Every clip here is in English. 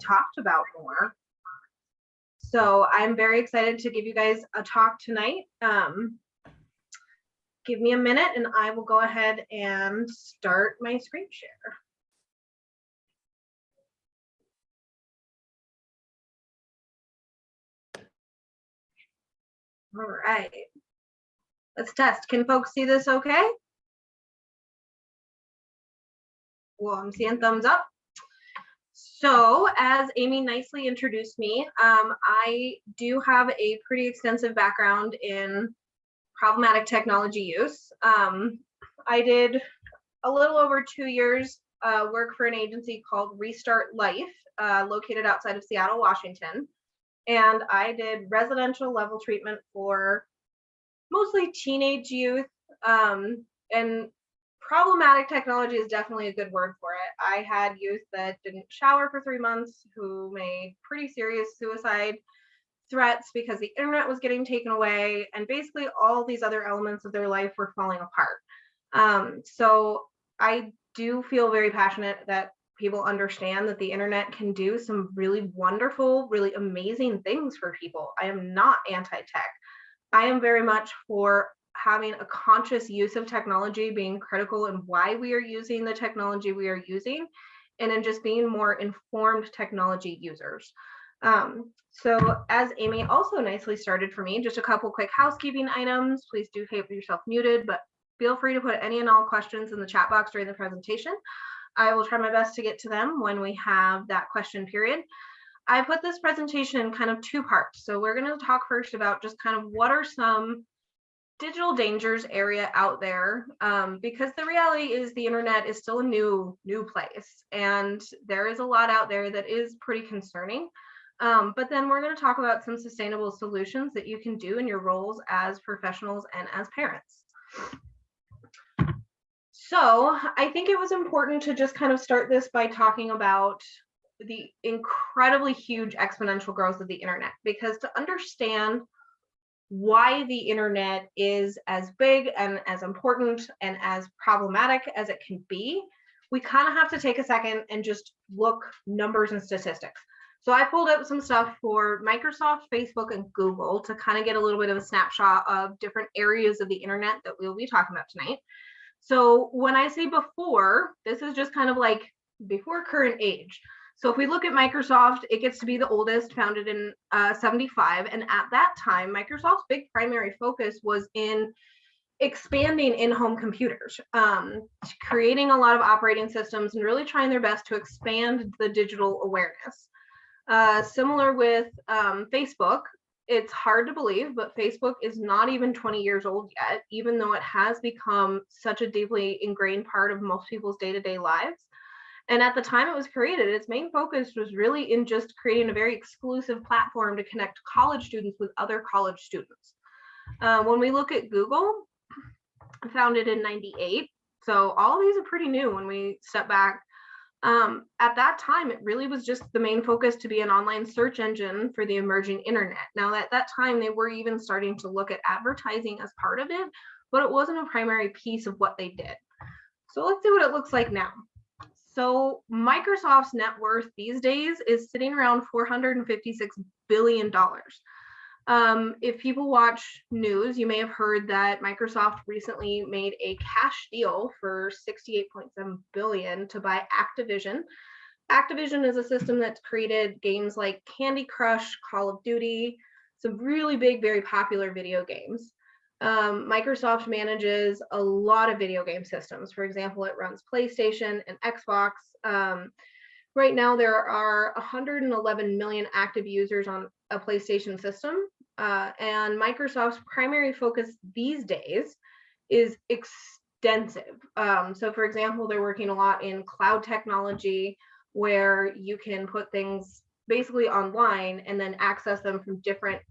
talked about more. So I'm very excited to give you guys a talk tonight. Give me a minute and I will go ahead and start my screen share. All right, let's test. Can folks see this okay? Well, I'm seeing thumbs up. So as Amy nicely introduced me, I do have a pretty extensive background in problematic technology use. I did a little over 2 years work for an agency called Restart Life, located outside of Seattle, Washington. And I did residential level treatment for mostly teenage youth, and problematic technology is definitely a good word for it. I had youth that didn't shower for 3 months, who made pretty serious suicide threats because the internet was getting taken away, and basically all these other elements of their life were falling apart. So I do feel very passionate that people understand that the internet can do some really wonderful, really amazing things for people. I am not anti-tech. I am very much for having a conscious use of technology, being critical in why we are using the technology we are using, and in just being more informed technology users. So as Amy also nicely started for me, just a couple quick housekeeping items. Please do keep yourself muted, but feel free to put any and all questions in the chat box during the presentation. I will try my best to get to them when we have that question period. I put this presentation in kind of 2 parts. So we're going to talk first about just kind of what are some digital dangers area out there, because the reality is the internet is still a new place, and there is a lot out there that is pretty concerning. But then we're going to talk about some sustainable solutions that you can do in your roles as professionals and as parents. So I think it was important to just kind of start this by talking about the incredibly huge exponential growth of the internet, because to understand why the internet is as big and as important and as problematic as it can be, we kind of have to take a second and just look numbers and statistics. So I pulled up some stuff for Microsoft, Facebook, and Google to kind of get a little bit of a snapshot of different areas of the internet that we'll be talking about tonight. So when I say before, this is just kind of like before current age. So if we look at Microsoft, it gets to be the oldest, founded in 75. And at that time, Microsoft's big primary focus was in expanding in-home computers, creating a lot of operating systems and really trying their best to expand the digital awareness. Similar with Facebook, it's hard to believe, but Facebook is not even 20 years old yet, even though it has become such a deeply ingrained part of most people's day-to-day lives. And at the time it was created, its main focus was really in just creating a very exclusive platform to connect college students with other college students. When we look at Google, founded in 98, so all of these are pretty new when we step back. At that time, it really was just the main focus to be an online search engine for the emerging internet. Now, at that time, they were even starting to look at advertising as part of it, but it wasn't a primary piece of what they did. So let's see what it looks like now. So Microsoft's net worth these days is sitting around $456 billion. If people watch news, you may have heard that Microsoft recently made a cash deal for $68.7 billion to buy Activision. Activision is a system that's created games like Candy Crush, Call of Duty, some really big, very popular video games. Microsoft manages a lot of video game systems. For example, it runs PlayStation and Xbox. Right now, there are 111 million active users on a PlayStation system. And Microsoft's primary focus these days is extensive. So for example, they're working a lot in cloud technology, where you can put things basically online and then access them from different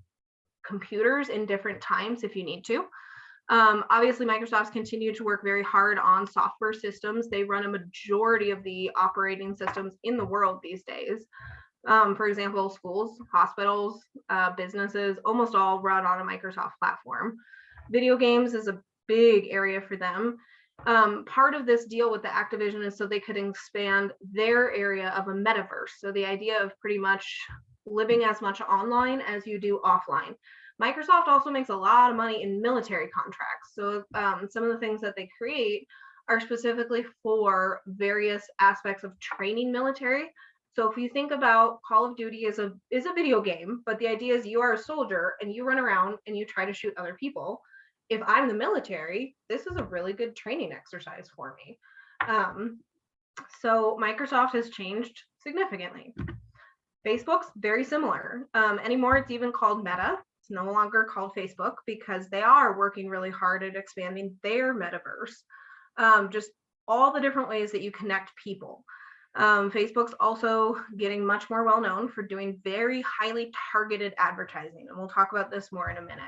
computers in different times if you need to. Obviously, Microsoft's continued to work very hard on software systems. They run a majority of the operating systems in the world these days. For example, schools, hospitals, businesses, almost all run on a Microsoft platform. Video games is a big area for them. Part of this deal with the Activision is so they could expand their area of a metaverse. So the idea of pretty much living as much online as you do offline. Microsoft also makes a lot of money in military contracts. So some of the things that they create are specifically for various aspects of training military. So if you think about Call of Duty is a video game, but the idea is you are a soldier and you run around and you try to shoot other people. If I'm the military, this is a really good training exercise for me. So Microsoft has changed significantly. Facebook's very similar. Anymore, it's even called Meta. It's no longer called Facebook because they are working really hard at expanding their metaverse. Just all the different ways that you connect people. Facebook's also getting much more well known for doing very highly targeted advertising. And we'll talk about this more in a minute.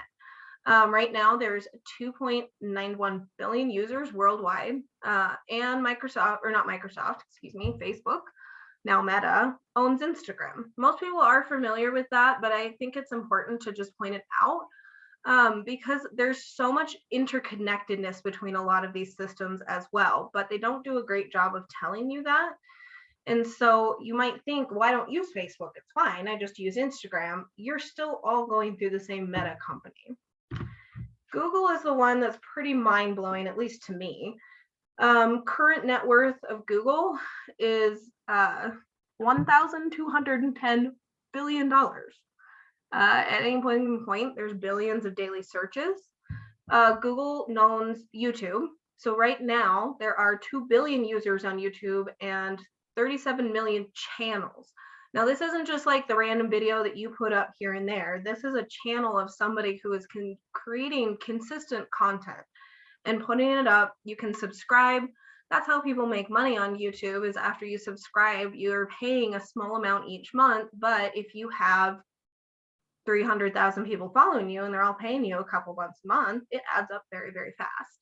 Right now, there's 2.91 billion users worldwide, and Facebook, now Meta, owns Instagram. Most people are familiar with that, but I think it's important to just point it out because there's so much interconnectedness between a lot of these systems as well, but they don't do a great job of telling you that. And so you might think, well, I don't use Facebook, it's fine, I just use Instagram. You're still all going through the same Meta company. Google is the one that's pretty mind-blowing, at least to me. Current net worth of Google is $1,210 billion. At any point, there's billions of daily searches. Google owns YouTube. So right now, there are 2 billion users on YouTube and 37 million channels. Now, this isn't just like the random video that you put up here and there. This is a channel of somebody who is creating consistent content and putting it up. You can subscribe. That's how people make money on YouTube, is after you subscribe, you're paying a small amount each month. But if you have 300,000 people following you and they're all paying you a couple bucks a month, it adds up very, very fast.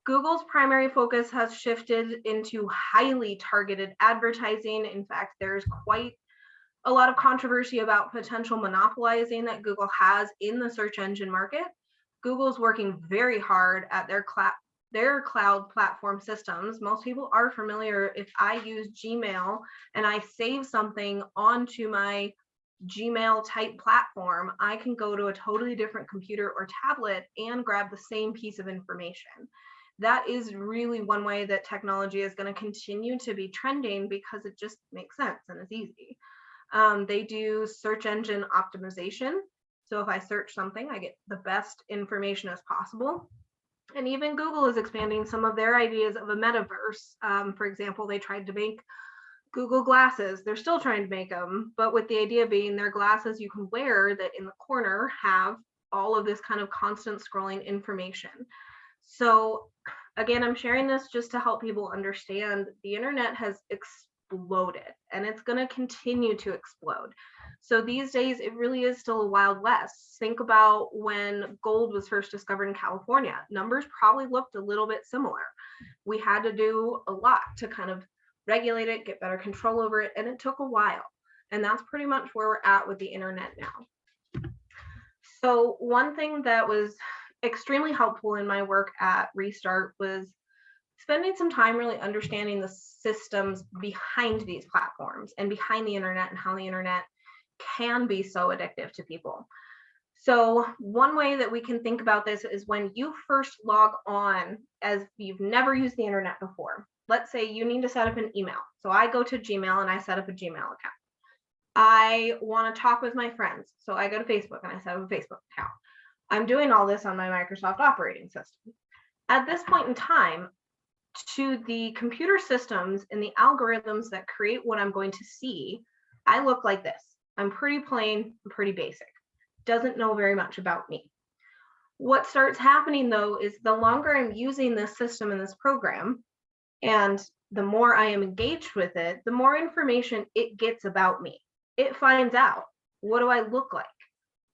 Google's primary focus has shifted into highly targeted advertising. In fact, there's quite a lot of controversy about potential monopolizing that Google has in the search engine market. Google's working very hard at their cloud platform systems. Most people are familiar. If I use Gmail and I save something onto my Gmail type platform, I can go to a totally different computer or tablet and grab the same piece of information. That is really one way that technology is going to continue to be trending because it just makes sense and it's easy. They do search engine optimization. So if I search something, I get the best information as possible. And even Google is expanding some of their ideas of a metaverse. For example, they tried to make Google glasses. They're still trying to make them, but with the idea being they're glasses you can wear that in the corner have all of this kind of constant scrolling information. So again, I'm sharing this just to help people understand the internet has exploded and it's going to continue to explode. So these days, it really is still a Wild West. Think about when gold was first discovered in California. Numbers probably looked a little bit similar. We had to do a lot to kind of regulate it, get better control over it, and it took a while. And that's pretty much where we're at with the internet now. So one thing that was extremely helpful in my work at Restart was spending some time really understanding the systems behind these platforms and behind the internet and how the internet can be so addictive to people. So one way that we can think about this is when you first log on as you've never used the internet before. Let's say you need to set up an email. So I go to Gmail and I set up a Gmail account. I want to talk with my friends. So I go to Facebook and I set up a Facebook account. I'm doing all this on my Microsoft operating system. At this point in time, to the computer systems and the algorithms that create what I'm going to see, I look like this. I'm pretty plain, I'm pretty basic. Doesn't know very much about me. What starts happening though is the longer I'm using this system and this program, and the more I am engaged with it, the more information it gets about me. It finds out, what do I look like?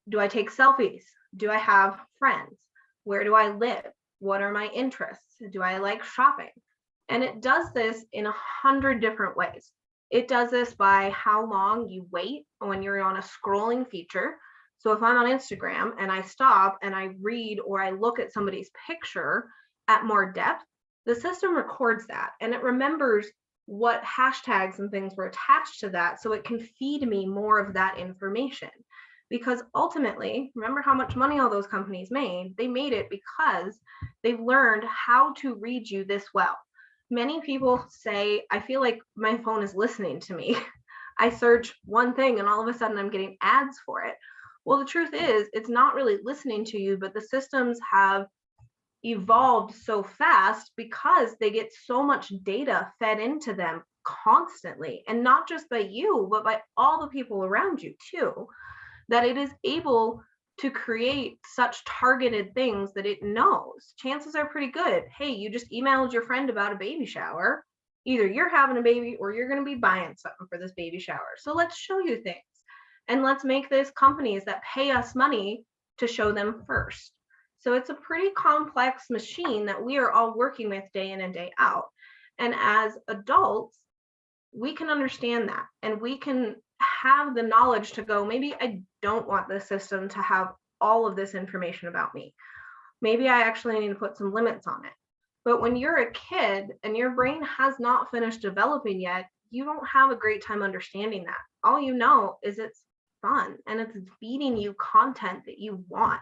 Do I take selfies? Do I have friends? Where do I live? What are my interests? Do I like shopping? And it does this in 100 different ways. It does this by how long you wait when you're on a scrolling feature. So if I'm on Instagram and I stop and I read or I look at somebody's picture at more depth, the system records that and it remembers what hashtags and things were attached to that so it can feed me more of that information. Because ultimately, remember how much money all those companies made? They made it because they've learned how to read you this well. Many people say, I feel like my phone is listening to me. I search one thing and all of a sudden I'm getting ads for it. Well, the truth is, it's not really listening to you, but the systems have evolved so fast because they get so much data fed into them constantly, and not just by you, but by all the people around you too, that it is able to create such targeted things that it knows. Chances are pretty good. Hey, you just emailed your friend about a baby shower. Either you're having a baby or you're going to be buying something for this baby shower. So let's show you things. And let's make this companies that pay us money to show them first. So it's a pretty complex machine that we are all working with day in and day out. And as adults, we can understand that and we can have the knowledge to go, maybe I don't want this system to have all of this information about me. Maybe I actually need to put some limits on it. But when you're a kid and your brain has not finished developing yet, you don't have a great time understanding that. All you know is it's fun and it's feeding you content that you want.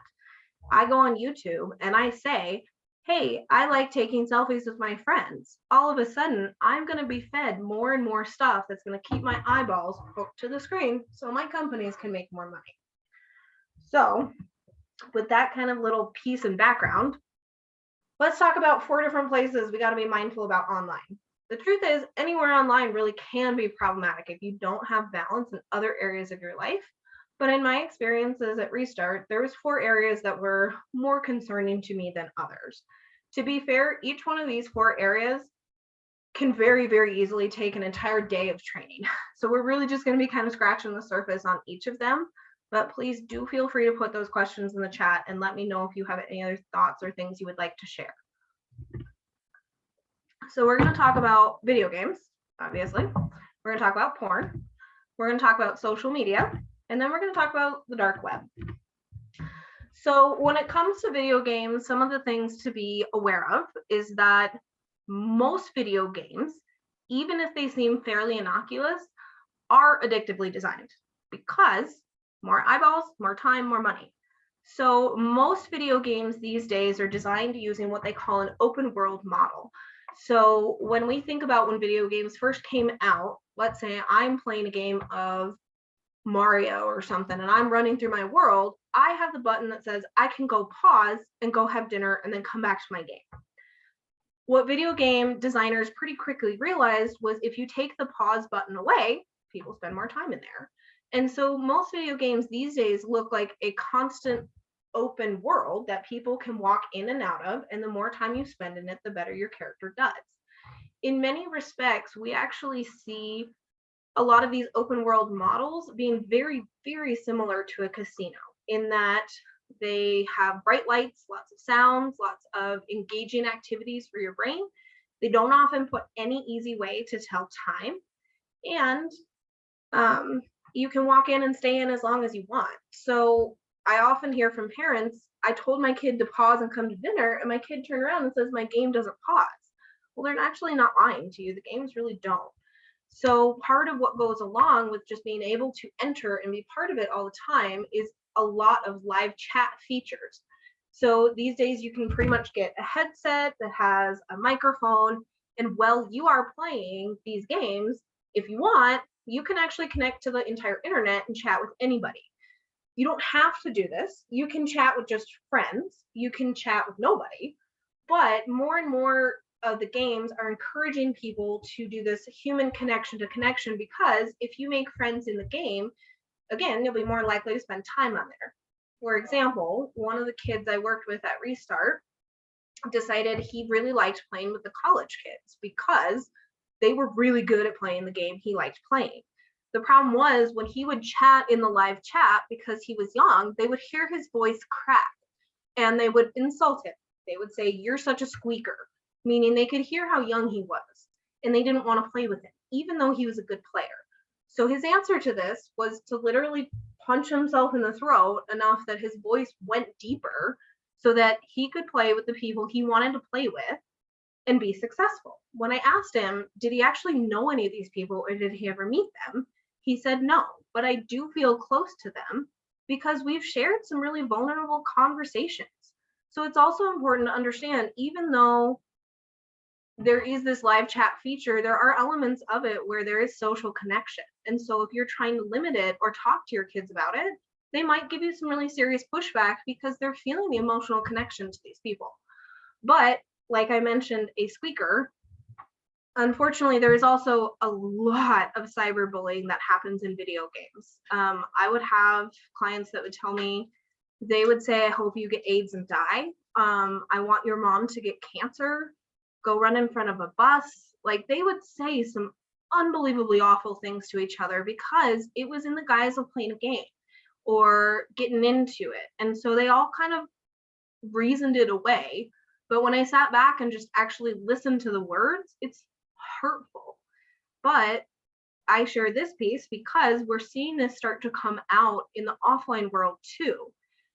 I go on YouTube and I say, hey, I like taking selfies with my friends. All of a sudden, I'm going to be fed more and more stuff that's going to keep my eyeballs hooked to the screen so my companies can make more money. So with that kind of little piece in background, let's talk about 4 different places we got to be mindful about online. The truth is, anywhere online really can be problematic if you don't have balance in other areas of your life. But in my experiences at Restart, there was 4 areas that were more concerning to me than others. To be fair, each one of these 4 areas can very, very easily take an entire day of training. So we're really just going to be kind of scratching the surface on each of them. But please do feel free to put those questions in the chat and let me know if you have any other thoughts or things you would like to share. So we're going to talk about video games, obviously. We're going to talk about porn. We're going to talk about social media. And then we're going to talk about the dark web. So when it comes to video games, some of the things to be aware of is that most video games, even if they seem fairly innocuous, are addictively designed because more eyeballs, more time, more money. So most video games these days are designed using what they call an open world model. So when we think about when video games first came out, let's say I'm playing a game of Mario or something and I'm running through my world, I have the button that says I can go pause and go have dinner and then come back to my game. What video game designers pretty quickly realized was if you take the pause button away, people spend more time in there. And so most video games these days look like a constant open world that people can walk in and out of, and the more time you spend in it, the better your character does. In many respects, we actually see a lot of these open world models being very, very similar to a casino in that they have bright lights, lots of sounds, lots of engaging activities for your brain. They don't often put any easy way to tell time. And you can walk in and stay in as long as you want. So I often hear from parents, I told my kid to pause and come to dinner, and my kid turned around and says, my game doesn't pause. Well, they're actually not lying to you. The games really don't. So part of what goes along with just being able to enter and be part of it all the time is a lot of live chat features. So these days you can pretty much get a headset that has a microphone, and while you are playing these games, if you want, you can actually connect to the entire internet and chat with anybody. You don't have to do this. You can chat with just friends. You can chat with nobody. But more and more of the games are encouraging people to do this human connection to connection, because if you make friends in the game, again, you'll be more likely to spend time on there. For example, one of the kids I worked with at Restart decided he really liked playing with the college kids because they were really good at playing the game he liked playing. The problem was when he would chat in the live chat, because he was young, they would hear his voice crack and they would insult him. They would say, "You're such a squeaker," meaning they could hear how young he was and they didn't want to play with him, even though he was a good player. So his answer to this was to literally punch himself in the throat enough that his voice went deeper so that he could play with the people he wanted to play with and be successful. When I asked him, did he actually know any of these people or did he ever meet them? He said no, but I do feel close to them because we've shared some really vulnerable conversations. So it's also important to understand, even though there is this live chat feature, there are elements of it where there is social connection. And so if you're trying to limit it or talk to your kids about it, they might give you some really serious pushback because they're feeling the emotional connection to these people. But like I mentioned, a squeaker, unfortunately, there is also a lot of cyberbullying that happens in video games. I would have clients that would tell me, they would say, I hope you get AIDS and die. I want your mom to get cancer, go run in front of a bus. Like, they would say some unbelievably awful things to each other because it was in the guise of playing a game or getting into it. And so they all kind of reasoned it away. But when I sat back and just actually listened to the words, it's hurtful. But I share this piece because we're seeing this start to come out in the offline world too.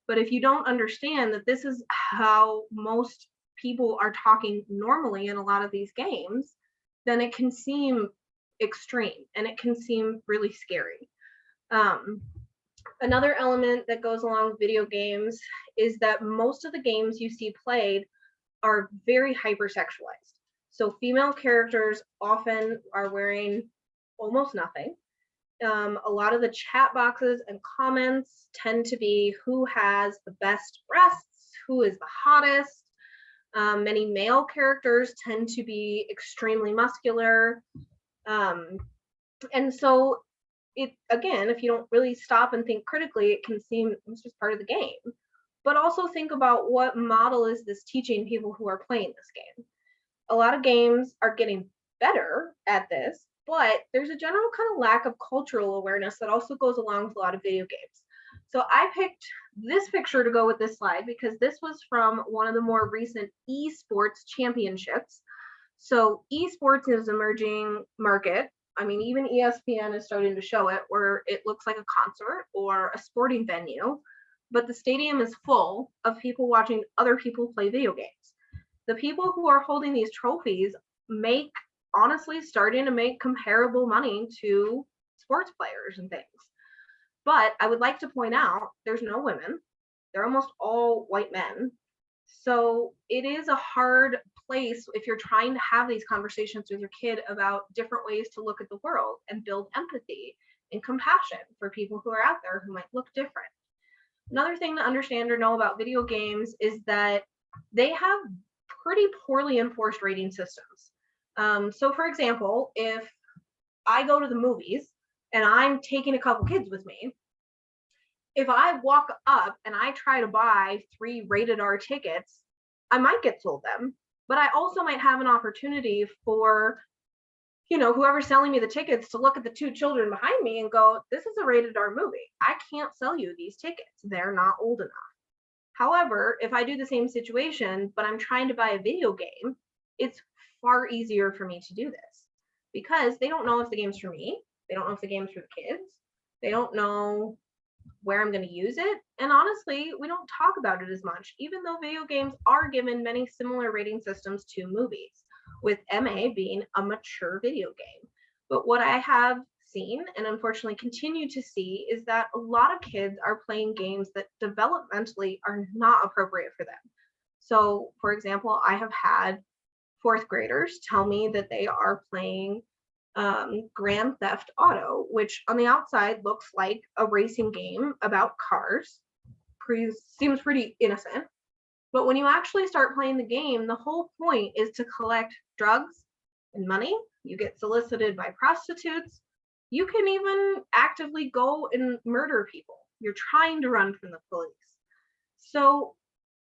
But if you don't understand that this is how most people are talking normally in a lot of these games, then it can seem extreme and it can seem really scary. Another element that goes along with video games is that most of the games you see played are very hypersexualized. So female characters often are wearing almost nothing. A lot of the chat boxes and comments tend to be who has the best breasts, who is the hottest. Many male characters tend to be extremely muscular. And so it, again, if you don't really stop and think critically, it can seem it's just part of the game. But also think about what model is this teaching people who are playing this game. A lot of games are getting better at this, but there's a general kind of lack of cultural awareness that also goes along with a lot of video games. So I picked this picture to go with this slide because this was from one of the more recent esports championships. So esports is an emerging market. I mean, even ESPN is starting to show it, where it looks like a concert or a sporting venue, but the stadium is full of people watching other people play video games. The people who are holding these trophies make, honestly, starting to make comparable money to sports players and things. But I would like to point out there's no women. They're almost all white men. So it is a hard place if you're trying to have these conversations with your kid about different ways to look at the world and build empathy and compassion for people who are out there who might look different. Another thing to understand or know about video games is that they have pretty poorly enforced rating systems. So for example, if I go to the movies and I'm taking a couple kids with me, if I walk up and I try to buy 3 rated R tickets, I might get sold them, but I also might have an opportunity for, whoever's selling me the tickets to look at the 2 children behind me and go, this is a rated R movie. I can't sell you these tickets. They're not old enough. However, if I do the same situation, but I'm trying to buy a video game, it's far easier for me to do this because they don't know if the game's for me. They don't know if the game's for the kids. They don't know where I'm going to use it. And honestly, we don't talk about it as much, even though video games are given many similar rating systems to movies, with MA being a mature video game. But what I have seen and unfortunately continue to see is that a lot of kids are playing games that developmentally are not appropriate for them. So, for example, I have had 4th graders tell me that they are playing Grand Theft Auto, which on the outside looks like a racing game about cars. Seems pretty innocent. But when you actually start playing the game, the whole point is to collect drugs and money. You get solicited by prostitutes. You can even actively go and murder people. You're trying to run from the police. So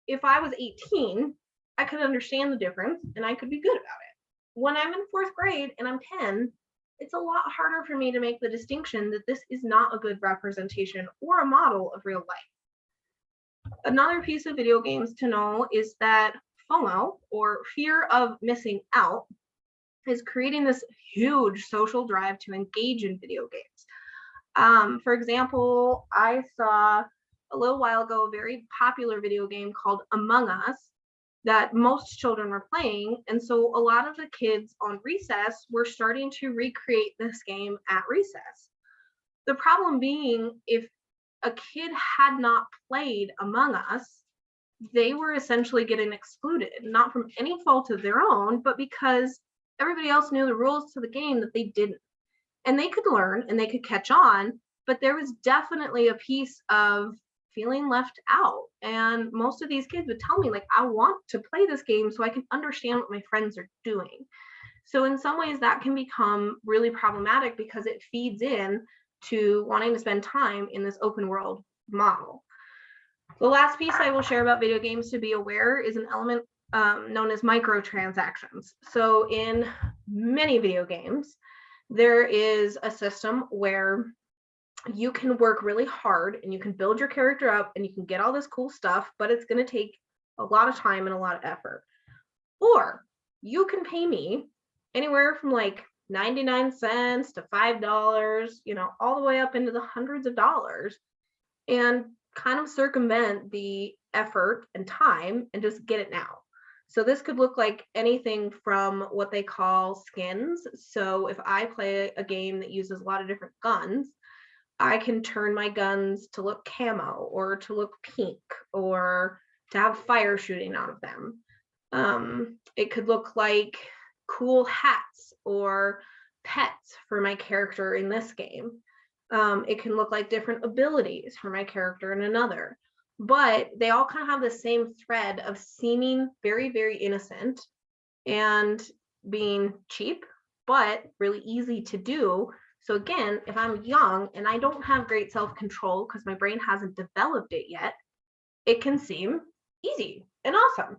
if I was 18, I could understand the difference and I could be good about it. When I'm in 4th grade and I'm 10, it's a lot harder for me to make the distinction that this is not a good representation or a model of real life. Another piece of video games to know is that FOMO, or fear of missing out, is creating this huge social drive to engage in video games. For example, I saw a little while ago a very popular video game called Among Us, that most children were playing. And so a lot of the kids on recess were starting to recreate this game at recess. The problem being, if a kid had not played Among Us, they were essentially getting excluded, not from any fault of their own, but because everybody else knew the rules to the game that they didn't. And they could learn and they could catch on, but there was definitely a piece of feeling left out. And most of these kids would tell me, like, I want to play this game so I can understand what my friends are doing. So in some ways that can become really problematic because it feeds in to wanting to spend time in this open world model. The last piece I will share about video games to be aware is an element known as microtransactions. So in many video games, there is a system where you can work really hard and you can build your character up and you can get all this cool stuff, but it's going to take a lot of time and a lot of effort. Or you can pay me anywhere from like 99 cents to $5, all the way up into the hundreds of dollars, and kind of circumvent the effort and time and just get it now. So this could look like anything from what they call skins. So if I play a game that uses a lot of different guns, I can turn my guns to look camo or to look pink or to have fire shooting out of them. It could look like cool hats or pets for my character in this game. It can look like different abilities for my character in another. But they all kind of have the same thread of seeming very, very innocent and being cheap, but really easy to do. So again, if I'm young and I don't have great self-control because my brain hasn't developed it yet, it can seem easy and awesome.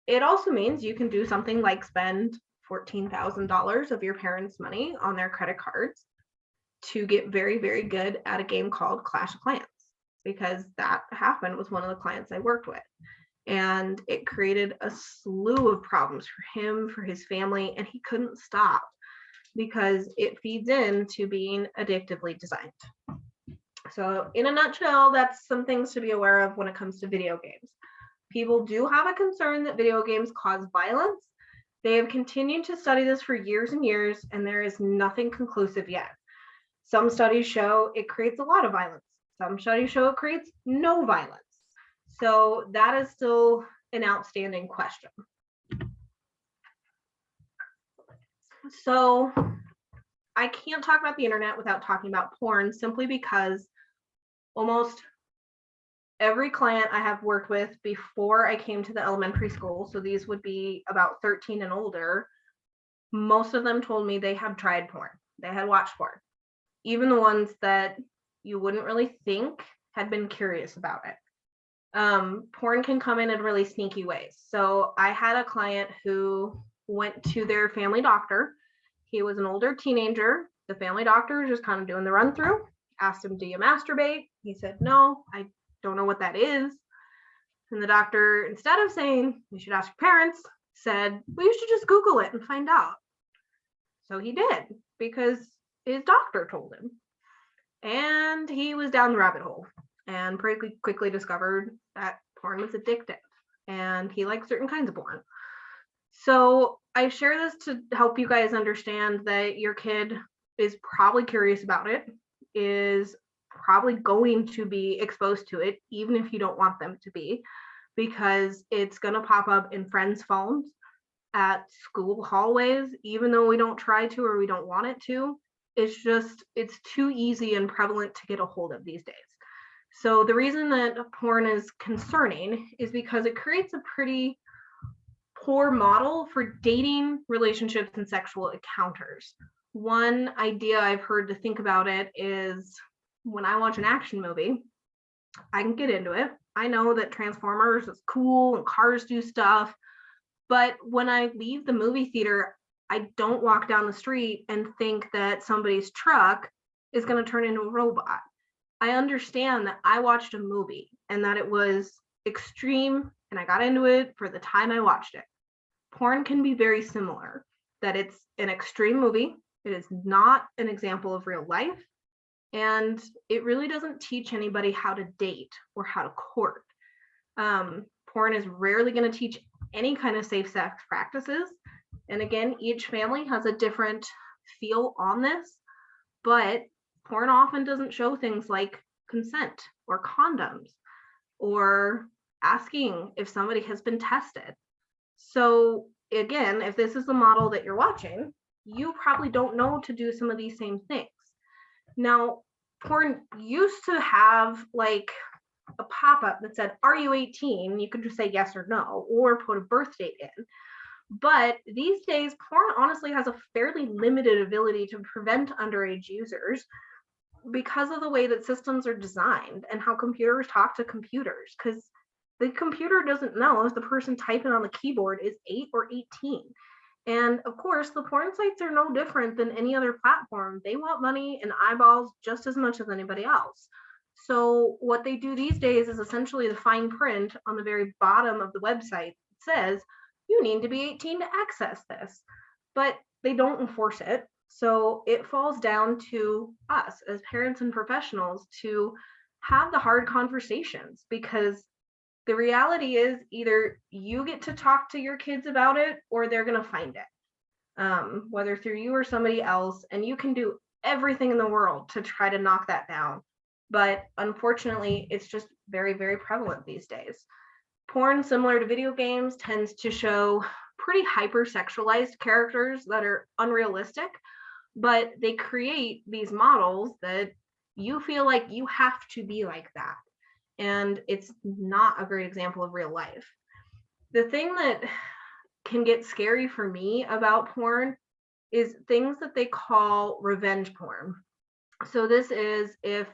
It also means you can do something like spend $14,000 of your parents' money on their credit cards to get very, very good at a game called Clash of Clans, because that happened with one of the clients I worked with. And it created a slew of problems for him, for his family, and he couldn't stop because it feeds into being addictively designed. So in a nutshell, that's some things to be aware of when it comes to video games. People do have a concern that video games cause violence. They have continued to study this for years and years, and there is nothing conclusive yet. Some studies show it creates a lot of violence. Some studies show it creates no violence. So that is still an outstanding question. So I can't talk about the internet without talking about porn, simply because almost every client I have worked with before I came to the elementary school, so these would be about 13 and older, most of them told me they had tried porn. They had watched porn. Even the ones that you wouldn't really think had been curious about it. Porn can come in really sneaky ways. So I had a client who went to their family doctor. He was an older teenager. The family doctor was just kind of doing the run through, asked him, do you masturbate? He said, no, I don't know what that is. And the doctor, instead of saying, you should ask your parents, said, well, you should just Google it and find out. So he did, because his doctor told him. And he was down the rabbit hole and pretty quickly discovered that porn was addictive and he liked certain kinds of porn. So I share this to help you guys understand that your kid is probably curious about it, is probably going to be exposed to it, even if you don't want them to be, because it's going to pop up in friends' phones, at school hallways, even though we don't try to or we don't want it to. It's too easy and prevalent to get a hold of these days. So the reason that porn is concerning is because it creates a pretty poor model for dating, relationships, and sexual encounters. One idea I've heard to think about it is, when I watch an action movie, I can get into it. I know that Transformers is cool and cars do stuff, but when I leave the movie theater, I don't walk down the street and think that somebody's truck is going to turn into a robot. I understand that I watched a movie and that it was extreme and I got into it for the time I watched it. Porn can be very similar, that it's an extreme movie. It is not an example of real life. And it really doesn't teach anybody how to date or how to court. Porn is rarely going to teach any kind of safe sex practices. And again, each family has a different feel on this, but porn often doesn't show things like consent or condoms or asking if somebody has been tested. So again, if this is the model that you're watching, you probably don't know to do some of these same things. Now, porn used to have like a pop-up that said, are you 18? You could just say yes or no, or put a birth date in. But these days, porn honestly has a fairly limited ability to prevent underage users because of the way that systems are designed and how computers talk to computers, because the computer doesn't know if the person typing on the keyboard is 8 or 18. And of course, the porn sites are no different than any other platform. They want money and eyeballs just as much as anybody else. So what they do these days is essentially the fine print on the very bottom of the website says, you need to be 18 to access this, but they don't enforce it. So it falls down to us as parents and professionals to have the hard conversations, because the reality is either you get to talk to your kids about it or they're going to find it, whether through you or somebody else, and you can do everything in the world to try to knock that down. But unfortunately, it's just very, very prevalent these days. Porn, similar to video games, tends to show pretty hypersexualized characters that are unrealistic, but they create these models that you feel like you have to be like that. And it's not a great example of real life. The thing that can get scary for me about porn is things that they call revenge porn. So this is if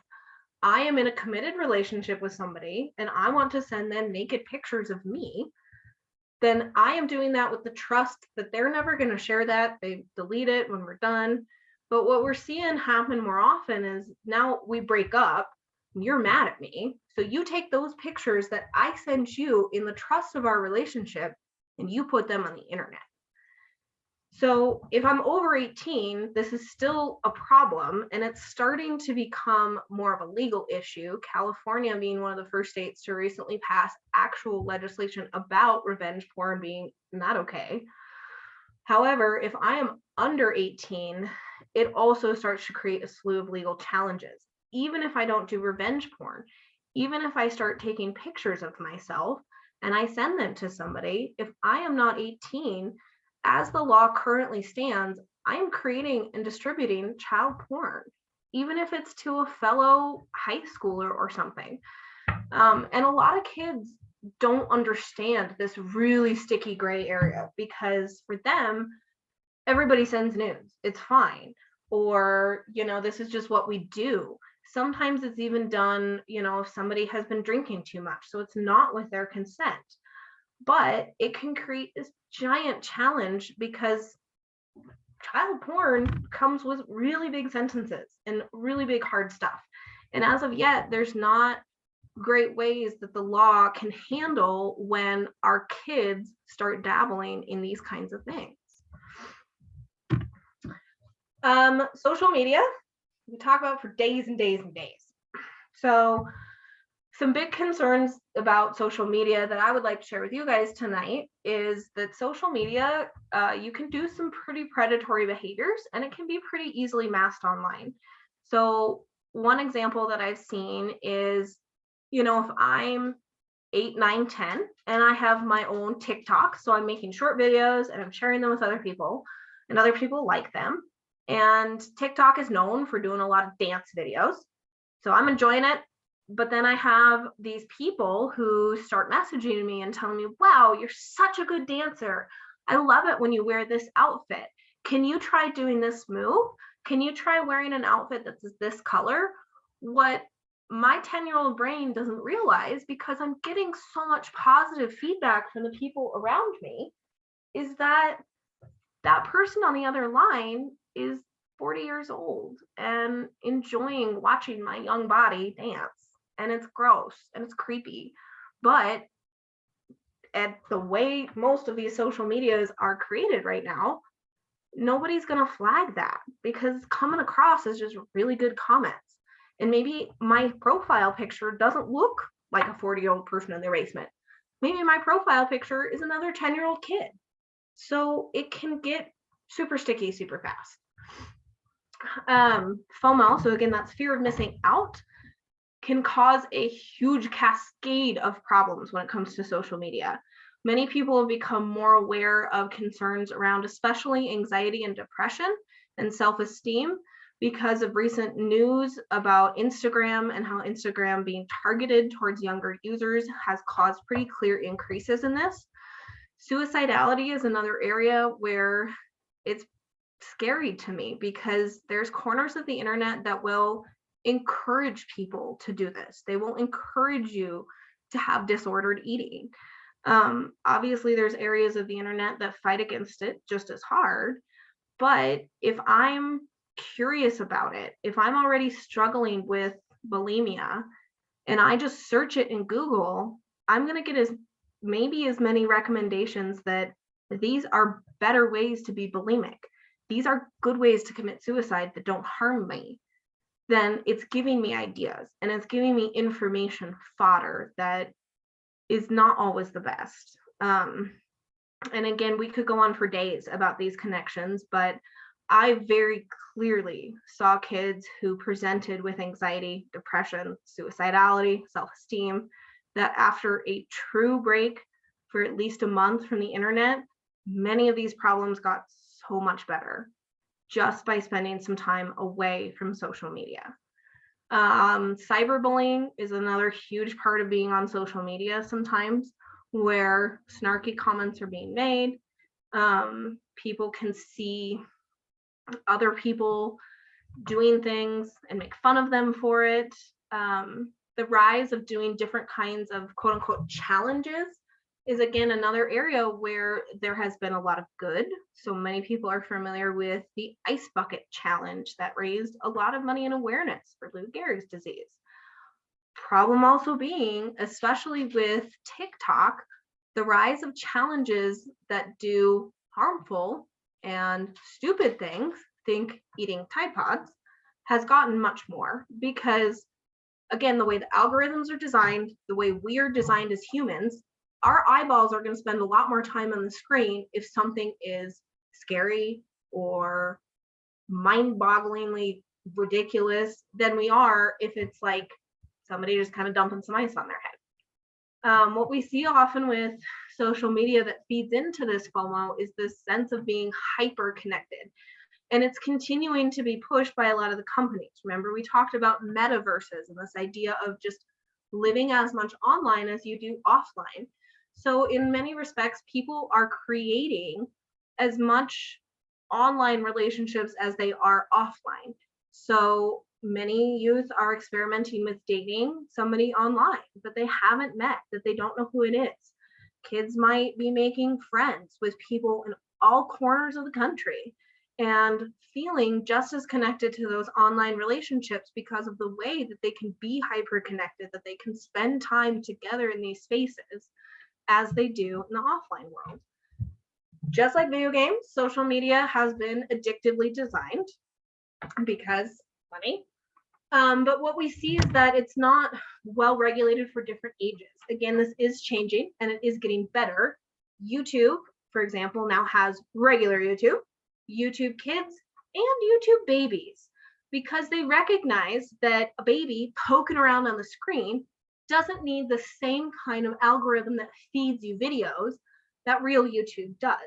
I am in a committed relationship with somebody and I want to send them naked pictures of me, then I am doing that with the trust that they're never going to share that. They delete it when we're done. But what we're seeing happen more often is now we break up, you're mad at me. So you take those pictures that I sent you in the trust of our relationship and you put them on the internet. So if I'm over 18, this is still a problem, and it's starting to become more of a legal issue, California being one of the first states to recently pass actual legislation about revenge porn being not okay. However, if I am under 18, it also starts to create a slew of legal challenges. Even if I don't do revenge porn, even if I start taking pictures of myself and I send them to somebody, if I am not 18, as the law currently stands, I am creating and distributing child porn, even if it's to a fellow high schooler or something. And a lot of kids don't understand this really sticky gray area, because for them, everybody sends nudes. It's fine. Or, this is just what we do. Sometimes it's even done, if somebody has been drinking too much. So it's not with their consent. But it can create this giant challenge because child porn comes with really big sentences and really big hard stuff. And as of yet, there's not great ways that the law can handle when our kids start dabbling in these kinds of things. Social media, we talk about for days and days and days. So some big concerns about social media that I would like to share with you guys tonight is that social media, you can do some pretty predatory behaviors, and it can be pretty easily masked online. So one example that I've seen is, if I'm 8, 9, 10, and I have my own TikTok, so I'm making short videos and I'm sharing them with other people, and other people like them. And TikTok is known for doing a lot of dance videos. So I'm enjoying it. But then I have these people who start messaging me and telling me, wow, you're such a good dancer. I love it when you wear this outfit. Can you try doing this move? Can you try wearing an outfit that's this color? What my 10-year-old brain doesn't realize, because I'm getting so much positive feedback from the people around me, is that that person on the other line is 40 years old and enjoying watching my young body dance. And it's gross and it's creepy. But at the way most of these social medias are created right now, nobody's going to flag that, because it's coming across as just really good comments. And maybe my profile picture doesn't look like a 40-year-old person in their basement, maybe my profile picture is another 10-year-old kid. So it can get super sticky super fast. FOMO, so again, that's fear of missing out, can cause a huge cascade of problems when it comes to social media. Many people have become more aware of concerns around especially anxiety and depression and self-esteem because of recent news about Instagram and how Instagram being targeted towards younger users has caused pretty clear increases in this. Suicidality is another area where it's scary to me because there's corners of the internet that will encourage people to do this. They will encourage you to have disordered eating. Obviously, there's areas of the internet that fight against it just as hard. But if I'm curious about it, if I'm already struggling with bulimia and I just search it in Google, I'm going to get maybe as many recommendations that these are better ways to be bulimic. These are good ways to commit suicide that don't harm me. Then it's giving me ideas and it's giving me information fodder that is not always the best. And again, we could go on for days about these connections, but I very clearly saw kids who presented with anxiety, depression, suicidality, self-esteem, that after a true break for at least a month from the internet, many of these problems got so much better just by spending some time away from social media. Cyberbullying is another huge part of being on social media sometimes, where snarky comments are being made. People can see other people doing things and make fun of them for it. The rise of doing different kinds of quote unquote challenges is again another area where there has been a lot of good. So many people are familiar with the ice bucket challenge that raised a lot of money and awareness for Lou Gehrig's disease. Problem also being, especially with TikTok, the rise of challenges that do harmful and stupid things, think eating Tide Pods, has gotten much more because, again, the way the algorithms are designed, the way we are designed as humans, our eyeballs are going to spend a lot more time on the screen if something is scary or mind-bogglingly ridiculous than we are if it's like somebody just kind of dumping some ice on their head. What we see often with social media that feeds into this FOMO is this sense of being hyper connected. And it's continuing to be pushed by a lot of the companies. Remember, we talked about metaverses and this idea of just living as much online as you do offline. So in many respects, people are creating as much online relationships as they are offline. So many youth are experimenting with dating somebody online that they haven't met, that they don't know who it is. Kids might be making friends with people in all corners of the country and feeling just as connected to those online relationships because of the way that they can be hyper connected, that they can spend time together in these spaces as they do in the offline world. Just like video games, social media has been addictively designed because money. But what we see is that it's not well regulated for different ages. Again, this is changing and it is getting better. YouTube, for example, now has regular YouTube, YouTube Kids, and YouTube Babies, because they recognize that a baby poking around on the screen doesn't need the same kind of algorithm that feeds you videos that real YouTube does.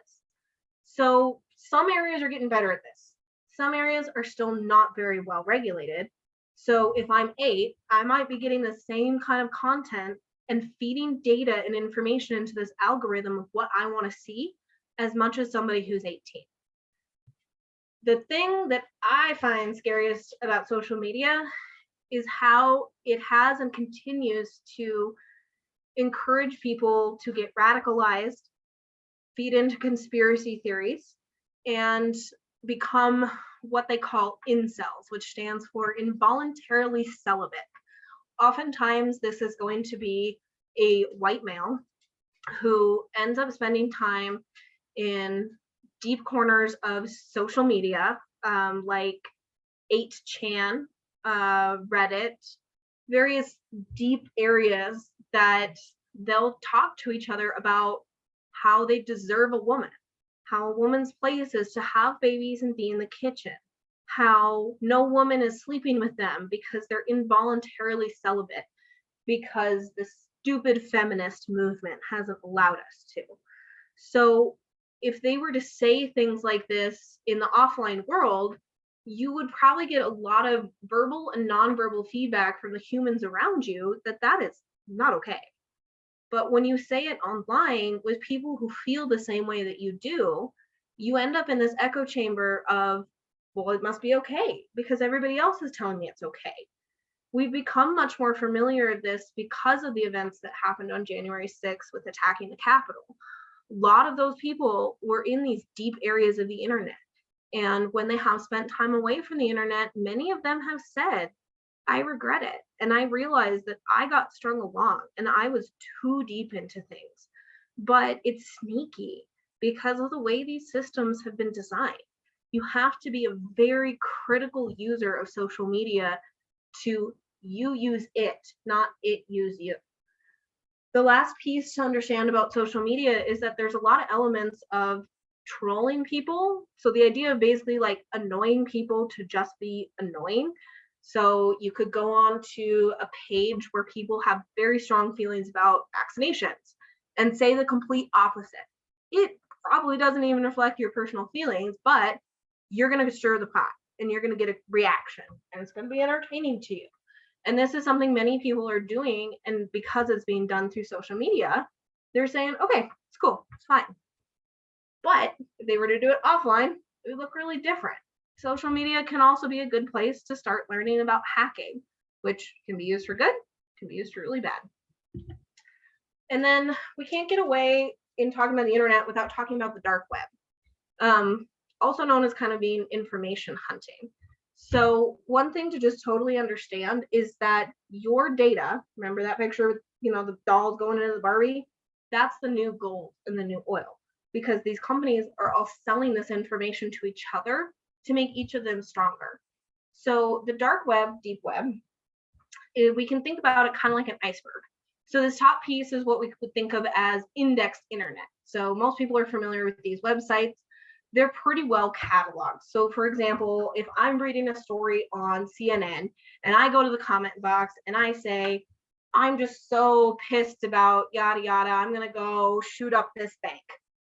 So some areas are getting better at this. Some areas are still not very well regulated. So if I'm 8, I might be getting the same kind of content and feeding data and information into this algorithm of what I want to see as much as somebody who's 18. The thing that I find scariest about social media is how it has and continues to encourage people to get radicalized, feed into conspiracy theories, and become what they call incels, which stands for involuntarily celibate. Oftentimes, this is going to be a white male who ends up spending time in deep corners of social media, like 8chan, Reddit, various deep areas that they'll talk to each other about how they deserve a woman, how a woman's place is to have babies and be in the kitchen, how no woman is sleeping with them because they're involuntarily celibate because the stupid feminist movement hasn't allowed us to. So if they were to say things like this in the offline world, you would probably get a lot of verbal and nonverbal feedback from the humans around you that is not okay. But when you say it online with people who feel the same way that you do, you end up in this echo chamber of, well, it must be okay because everybody else is telling me it's okay. We've become much more familiar with this because of the events that happened on January 6th with attacking the Capitol. A lot of those people were in these deep areas of the internet. And when they have spent time away from the internet, many of them have said, I regret it. And I realized that I got strung along and I was too deep into things. But it's sneaky because of the way these systems have been designed. You have to be a very critical user of social media to you use it, not it use you. The last piece to understand about social media is that there's a lot of elements of trolling people. So the idea of basically like annoying people to just be annoying. So you could go on to a page where people have very strong feelings about vaccinations and say the complete opposite. It probably doesn't even reflect your personal feelings, but you're going to stir the pot and you're going to get a reaction and it's going to be entertaining to you. And this is something many people are doing. And because it's being done through social media, they're saying, okay, it's cool, it's fine. But if they were to do it offline, it would look really different. Social media can also be a good place to start learning about hacking, which can be used for good, can be used for really bad. And then we can't get away in talking about the internet without talking about the dark web, also known as kind of being information hunting. So one thing to just totally understand is that your data, remember that picture with, the dolls going into the Barbie? That's the new gold and the new oil, because these companies are all selling this information to each other to make each of them stronger. So the dark web, deep web, we can think about it kind of like an iceberg. So this top piece is what we could think of as indexed internet. So most people are familiar with these websites. They're pretty well cataloged. So for example, if I'm reading a story on CNN and I go to the comment box and I say, I'm just so pissed about yada yada, I'm gonna go shoot up this bank.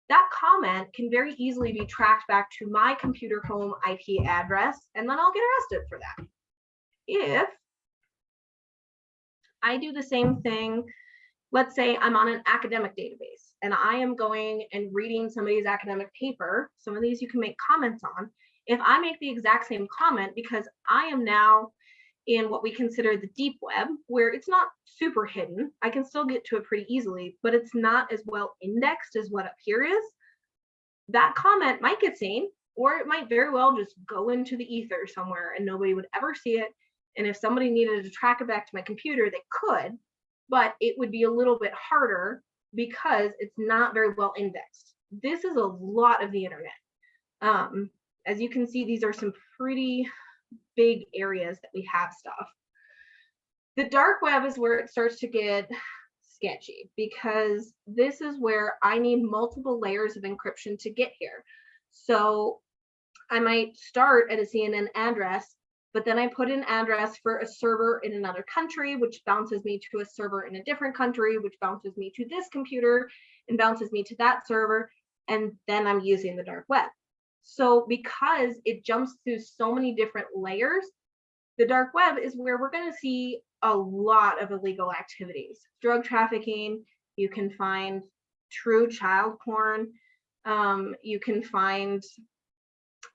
That comment can very easily be tracked back to my computer home IP address, and then I'll get arrested for that. If I do the same thing, let's say I'm on an academic database and I am going and reading somebody's academic paper, some of these you can make comments on. If I make the exact same comment, because I am now in what we consider the deep web, where it's not super hidden, I can still get to it pretty easily, but it's not as well indexed as what up here is, that comment might get seen, or it might very well just go into the ether somewhere and nobody would ever see it. And if somebody needed to track it back to my computer, they could, but it would be a little bit harder because it's not very well indexed. This is a lot of the internet. As you can see, these are some pretty big areas that we have stuff. The dark web is where it starts to get sketchy, because this is where I need multiple layers of encryption to get here. So I might start at a CNN address, but then I put an address for a server in another country, which bounces me to a server in a different country, which bounces me to this computer and bounces me to that server. And then I'm using the dark web. So because it jumps through so many different layers, the dark web is where we're going to see a lot of illegal activities. Drug trafficking, you can find true child porn, you can find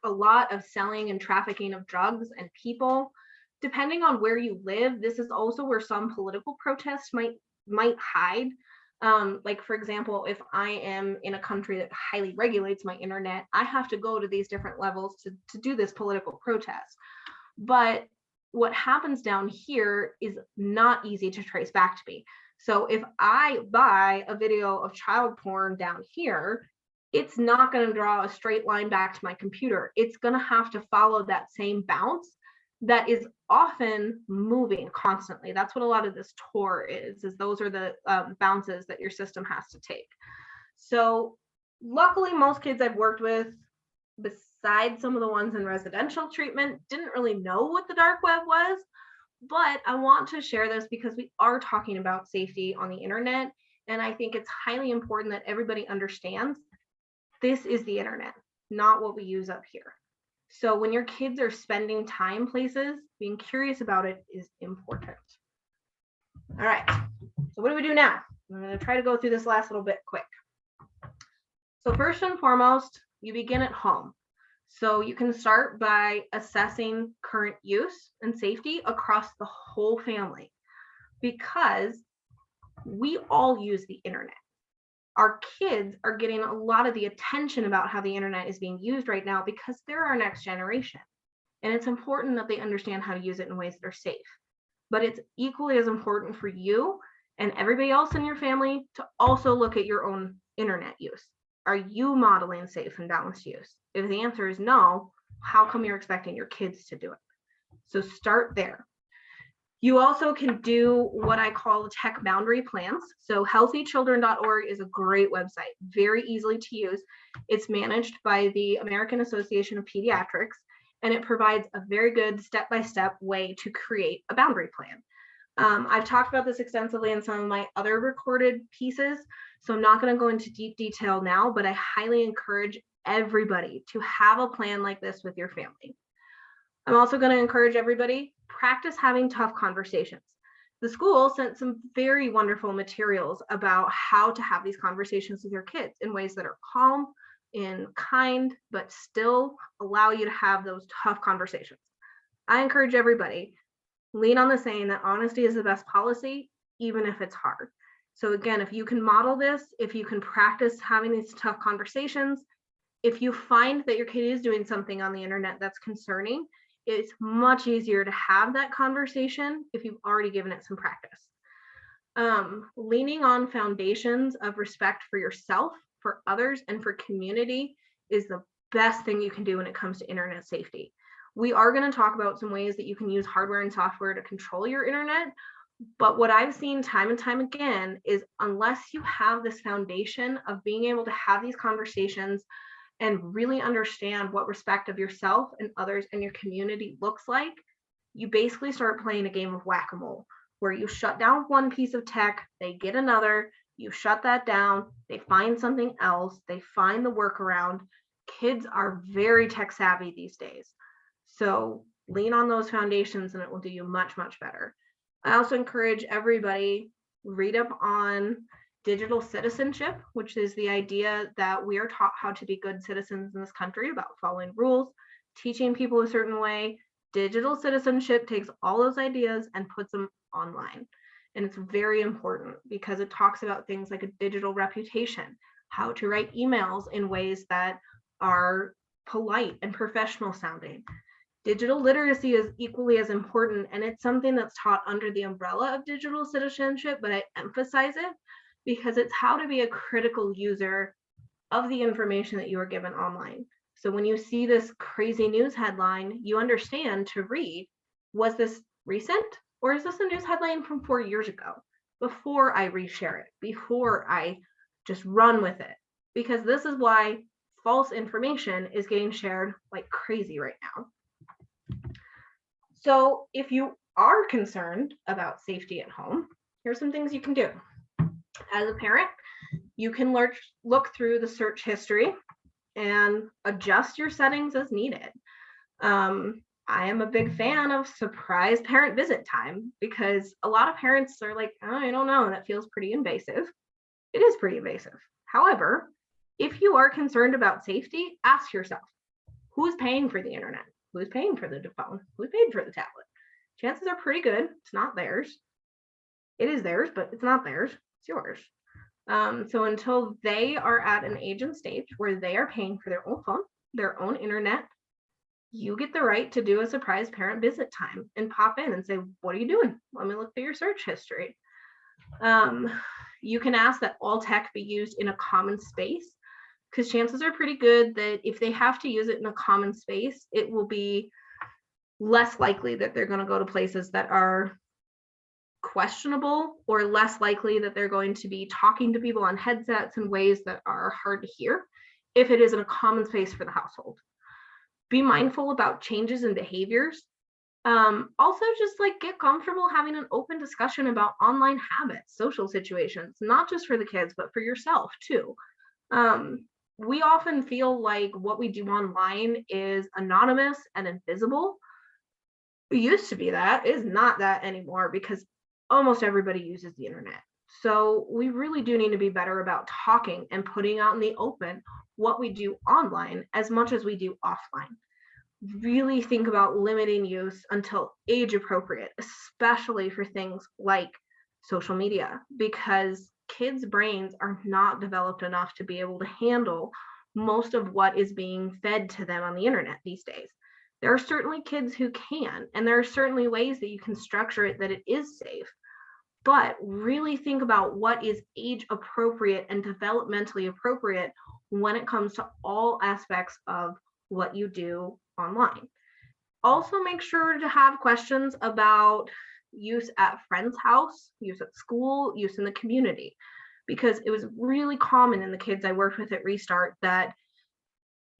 a lot of selling and trafficking of drugs and people. Depending on where you live, this is also where some political protests might hide. Like for example, if I am in a country that highly regulates my internet, I have to go to these different levels to do this political protest. But what happens down here is not easy to trace back to me. So if I buy a video of child porn down here, it's not going to draw a straight line back to my computer. It's going to have to follow that same bounce that is often moving constantly. That's what a lot of this tour is those are the bounces that your system has to take. So luckily, most kids I've worked with, besides some of the ones in residential treatment, didn't really know what the dark web was. But I want to share this because we are talking about safety on the internet. And I think it's highly important that everybody understands this is the internet, not what we use up here. So when your kids are spending time places, being curious about it is important. All right, so what do we do now? I'm going to try to go through this last little bit quick. So first and foremost, you begin at home. So you can start by assessing current use and safety across the whole family, because we all use the internet. Our kids are getting a lot of the attention about how the internet is being used right now because they're our next generation. And it's important that they understand how to use it in ways that are safe. But it's equally as important for you and everybody else in your family to also look at your own internet use. Are you modeling safe and balanced use? If the answer is no, how come you're expecting your kids to do it? So start there. You also can do what I call tech boundary plans. So healthychildren.org is a great website, very easily to use. It's managed by the American Association of Pediatrics, and it provides a very good step-by-step way to create a boundary plan. I've talked about this extensively in some of my other recorded pieces, so I'm not going to go into deep detail now, but I highly encourage everybody to have a plan like this with your family. I'm also going to encourage everybody, practice having tough conversations. The school sent some very wonderful materials about how to have these conversations with your kids in ways that are calm and kind, but still allow you to have those tough conversations. I encourage everybody, lean on the saying that honesty is the best policy, even if it's hard. So again, if you can model this, if you can practice having these tough conversations, if you find that your kid is doing something on the internet that's concerning, it's much easier to have that conversation if you've already given it some practice. Leaning on foundations of respect for yourself, for others, and for community is the best thing you can do when it comes to internet safety. We are going to talk about some ways that you can use hardware and software to control your internet, but what I've seen time and time again is unless you have this foundation of being able to have these conversations and really understand what respect of yourself and others and your community looks like, you basically start playing a game of whack-a-mole, where you shut down one piece of tech, they get another, you shut that down, they find something else, they find the workaround. Kids are very tech savvy these days. So lean on those foundations and it will do you much, much better. I also encourage everybody, read up on digital citizenship, which is the idea that we are taught how to be good citizens in this country, about following rules, teaching people a certain way. Digital citizenship takes all those ideas and puts them online. And it's very important because it talks about things like a digital reputation, how to write emails in ways that are polite and professional sounding. Digital literacy is equally as important, and it's something that's taught under the umbrella of digital citizenship, but I emphasize it because it's how to be a critical user of the information that you are given online. So when you see this crazy news headline, you understand to read, was this recent or is this a news headline from 4 years ago? Before I reshare it, before I just run with it, because this is why false information is getting shared like crazy right now. So if you are concerned about safety at home, here's some things you can do. As a parent, you can look through the search history and adjust your settings as needed. I am a big fan of surprise parent visit time because a lot of parents are like, oh, I don't know, that feels pretty invasive. It is pretty invasive. However, if you are concerned about safety, ask yourself, who's paying for the internet? Who's paying for the phone? Who's paid for the tablet? Chances are pretty good it's not theirs. It is theirs, but it's not theirs. It's yours. So until they are at an age and stage where they are paying for their own phone, their own internet, you get the right to do a surprise parent visit time and pop in and say, what are you doing? Let me look through your search history. You can ask that all tech be used in a common space, because chances are pretty good that if they have to use it in a common space, it will be less likely that they're going to go to places that are questionable, or less likely that they're going to be talking to people on headsets in ways that are hard to hear if it isn't a common space for the household. Be mindful about changes in behaviors. Also, just like get comfortable having an open discussion about online habits, social situations, not just for the kids, but for yourself too. We often feel like what we do online is anonymous and invisible. It used to be that, is not that anymore, because almost everybody uses the internet. So we really do need to be better about talking and putting out in the open what we do online as much as we do offline. Really think about limiting use until age appropriate, especially for things like social media, because kids' brains are not developed enough to be able to handle most of what is being fed to them on the internet these days. There are certainly kids who can, and there are certainly ways that you can structure it that it is safe, but really think about what is age appropriate and developmentally appropriate when it comes to all aspects of what you do online. Also, make sure to have questions about use at friend's house, use at school, use in the community, because it was really common in the kids I worked with at Restart that,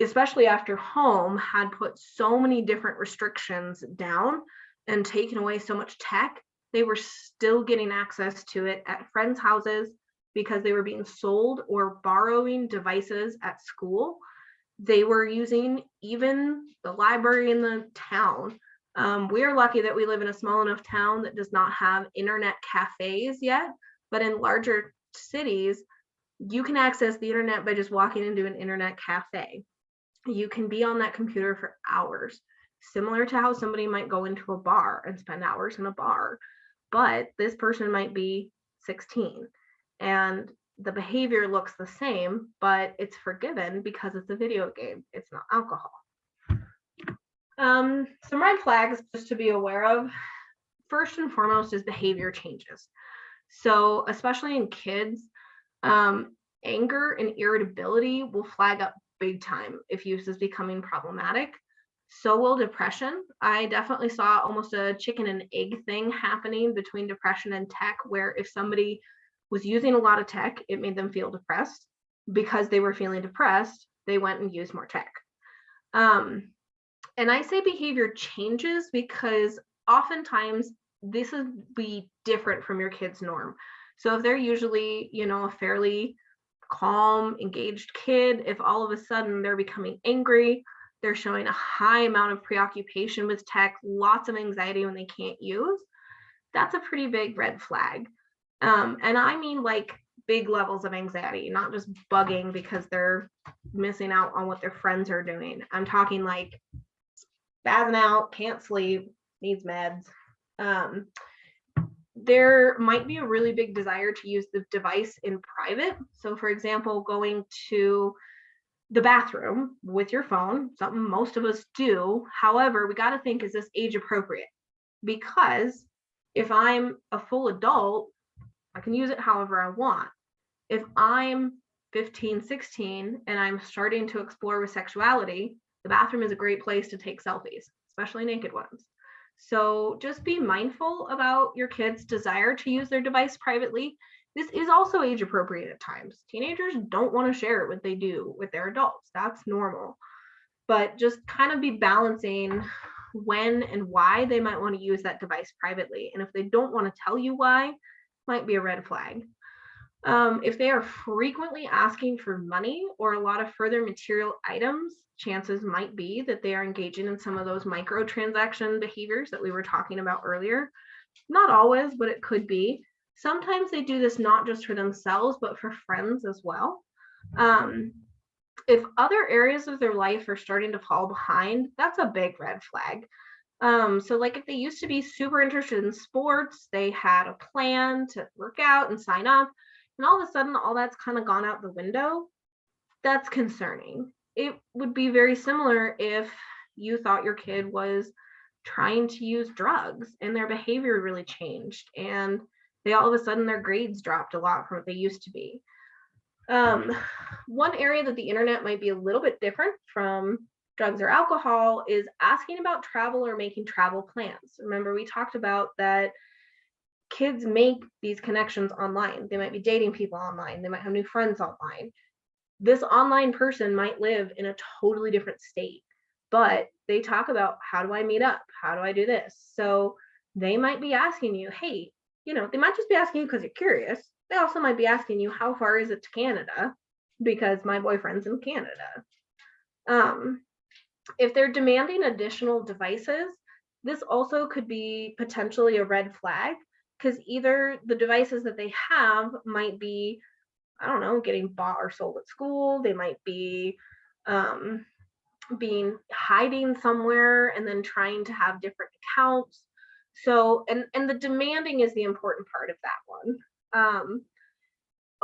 especially after home had put so many different restrictions down and taken away so much tech, they were still getting access to it at friends' houses because they were being sold or borrowing devices at school. They were using even the library in the town. We're lucky that we live in a small enough town that does not have internet cafes yet, but in larger cities, you can access the internet by just walking into an internet cafe. You can be on that computer for hours, similar to how somebody might go into a bar and spend hours in a bar, but this person might be 16 and the behavior looks the same, but it's forgiven because it's a video game. It's not alcohol. Some red flags just to be aware of. First and foremost is behavior changes. So especially in kids, anger and irritability will flag up big time if use is becoming problematic. So will depression. I definitely saw almost a chicken and egg thing happening between depression and tech, where if somebody was using a lot of tech, it made them feel depressed. Because they were feeling depressed, they went and used more tech. And I say behavior changes because oftentimes this is be different from your kid's norm. So if they're usually, a fairly calm, engaged kid, if all of a sudden they're becoming angry, they're showing a high amount of preoccupation with tech, lots of anxiety when they can't use, that's a pretty big red flag. And I mean like big levels of anxiety, not just bugging because they're missing out on what their friends are doing. I'm talking like spazzing out, can't sleep, needs meds. There might be a really big desire to use the device in private. So for example, going to the bathroom with your phone, something most of us do. However, we got to think, is this age appropriate? Because if I'm a full adult, I can use it however I want. If I'm 15, 16, and I'm starting to explore with sexuality, the bathroom is a great place to take selfies, especially naked ones. So just be mindful about your kids' desire to use their device privately. This is also age appropriate at times. Teenagers don't want to share what they do with their adults. That's normal. But just kind of be balancing when and why they might want to use that device privately. And if they don't want to tell you why, might be a red flag. If they are frequently asking for money or a lot of further material items, chances might be that they are engaging in some of those microtransaction behaviors that we were talking about earlier. Not always, but it could be. Sometimes they do this not just for themselves, but for friends as well. If other areas of their life are starting to fall behind, that's a big red flag. So like if they used to be super interested in sports, they had a plan to work out and sign up, and all of a sudden all that's kind of gone out the window, that's concerning. It would be very similar if you thought your kid was trying to use drugs and their behavior really changed and they all of a sudden their grades dropped a lot from what they used to be. One area that the internet might be a little bit different from drugs or alcohol is asking about travel or making travel plans. Remember, we talked about that kids make these connections online. They might be dating people online. They might have new friends online. This online person might live in a totally different state, but they talk about, how do I meet up? How do I do this? So they might be asking you, hey, they might just be asking you because you're curious. They also might be asking you, how far is it to Canada? Because my boyfriend's in Canada. If they're demanding additional devices, this also could be potentially a red flag, because either the devices that they have might be, I don't know, getting bought or sold at school. They might be hiding somewhere and then trying to have different accounts. So, and the demanding is the important part of that one.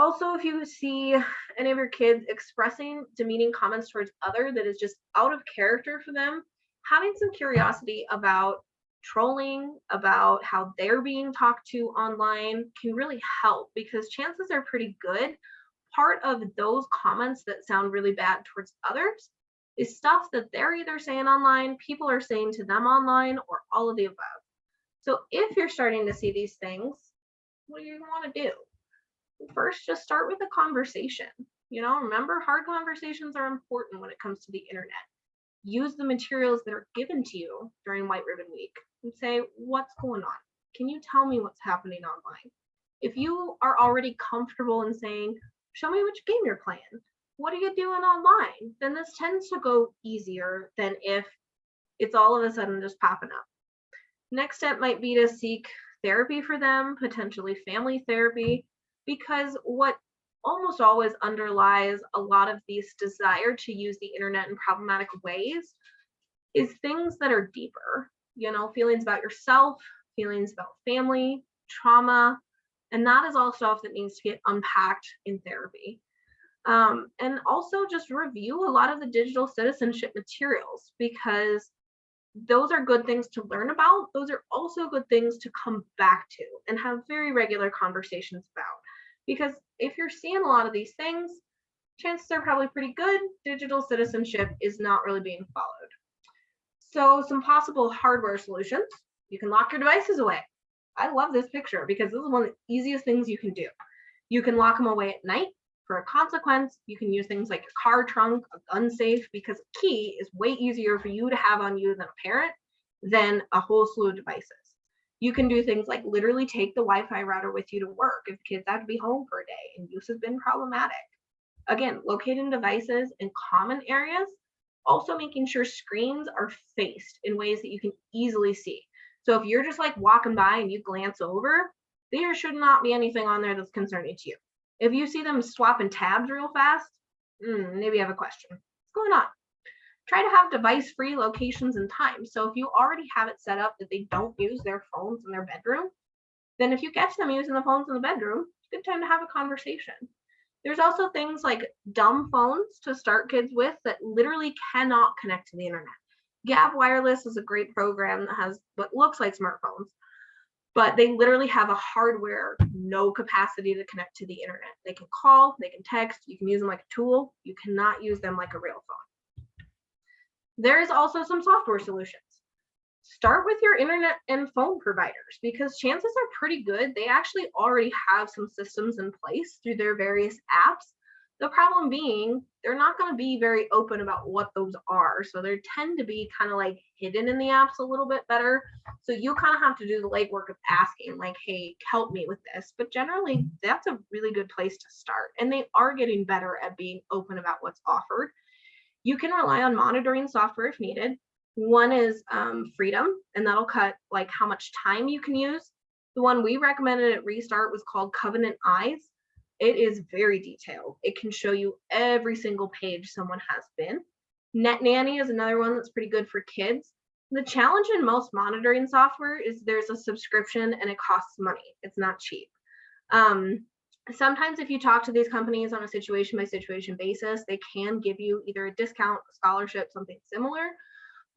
Also, if you see any of your kids expressing demeaning comments towards other that is just out of character for them, having some curiosity about trolling, about how they're being talked to online can really help, because chances are pretty good part of those comments that sound really bad towards others is stuff that they're either saying online, people are saying to them online, or all of the above. So if you're starting to see these things, what do you want to do? First, just start with a conversation. Remember, hard conversations are important when it comes to the internet. Use the materials that are given to you during White Ribbon Week and say, what's going on? Can you tell me what's happening online? If you are already comfortable in saying, show me which game you're playing, what are you doing online? Then this tends to go easier than if it's all of a sudden just popping up. Next step might be to seek therapy for them, potentially family therapy, because what almost always underlies a lot of these desire to use the internet in problematic ways is things that are deeper, feelings about yourself, feelings about family, trauma, and that is all stuff that needs to get unpacked in therapy. And also just review a lot of the digital citizenship materials, because those are good things to learn about. Those are also good things to come back to and have very regular conversations about. Because if you're seeing a lot of these things, chances are probably pretty good digital citizenship is not really being followed. So some possible hardware solutions: you can lock your devices away. I love this picture because this is one of the easiest things you can do. You can lock them away at night. For a consequence, you can use things like a car trunk, a gun safe, because a key is way easier for you to have on you than a parent than a whole slew of devices. You can do things like literally take the Wi-Fi router with you to work if kids have to be home for a day and use has been problematic. Again, locating devices in common areas, also making sure screens are faced in ways that you can easily see. So if you're just like walking by and you glance over, there should not be anything on there that's concerning to you. If you see them swapping tabs real fast, maybe you have a question. What's going on? Try to have device-free locations and times. So if you already have it set up that they don't use their phones in their bedroom, then if you catch them using the phones in the bedroom, it's a good time to have a conversation. There's also things like dumb phones to start kids with that literally cannot connect to the internet. Gab Wireless is a great program that has what looks like smartphones, but they literally have a hardware no capacity to connect to the internet. They can call, they can text, you can use them like a tool. You cannot use them like a real phone. There's also some software solutions. Start with your internet and phone providers, because chances are pretty good they actually already have some systems in place through their various apps. The problem being, they're not going to be very open about what those are. So they tend to be kind of like hidden in the apps a little bit better. So you kind of have to do the legwork of asking, like, hey, help me with this. But generally, that's a really good place to start. And they are getting better at being open about what's offered. You can rely on monitoring software if needed. One is Freedom, and that'll cut like how much time you can use. The one we recommended at Restart was called Covenant Eyes. It is very detailed. It can show you every single page someone has been. Net Nanny is another one that's pretty good for kids. The challenge in most monitoring software is there's a subscription and it costs money. It's not cheap. Sometimes if you talk to these companies on a situation by situation basis, they can give you either a discount, a scholarship, something similar.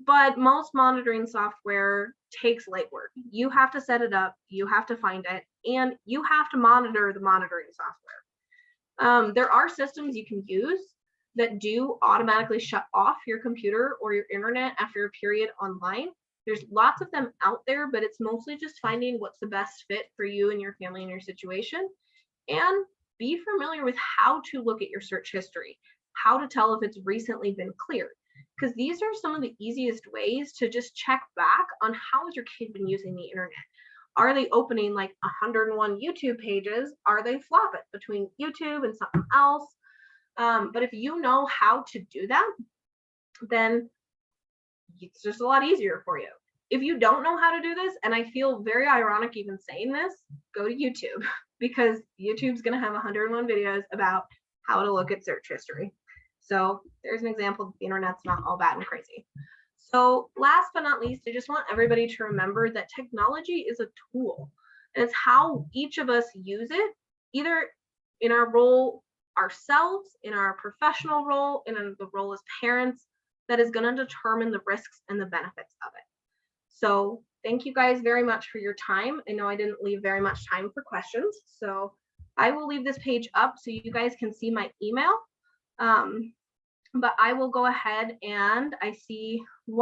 But most monitoring software takes legwork. You have to set it up, you have to find it, and you have to monitor the monitoring software. There are systems you can use. that do automatically shut off your computer or your internet after a period online. There's lots of them out there, but it's mostly just finding what's the best fit for you and your family and your situation. And be familiar with how to look at your search history, how to tell if it's recently been cleared. Because these are some of the easiest ways to just check back on how has your kid been using the internet. Are they opening like 101 YouTube pages? Are they flopping between YouTube and something else? But if you know how to do that, then it's just a lot easier for you. If you don't know how to do this, and I feel very ironic even saying this, go to YouTube, because YouTube's going to have 101 videos about how to look at search history. So there's an example that the internet's not all bad and crazy. So last but not least, I just want everybody to remember that technology is a tool, and it's how each of us use it, either in our role ourselves, in our professional role, in the role as parents, that is going to determine the risks and the benefits of it. So thank you guys very much for your time. I know I didn't leave very much time for questions, so I will leave this page up so you guys can see my email. But I will go ahead, and I see one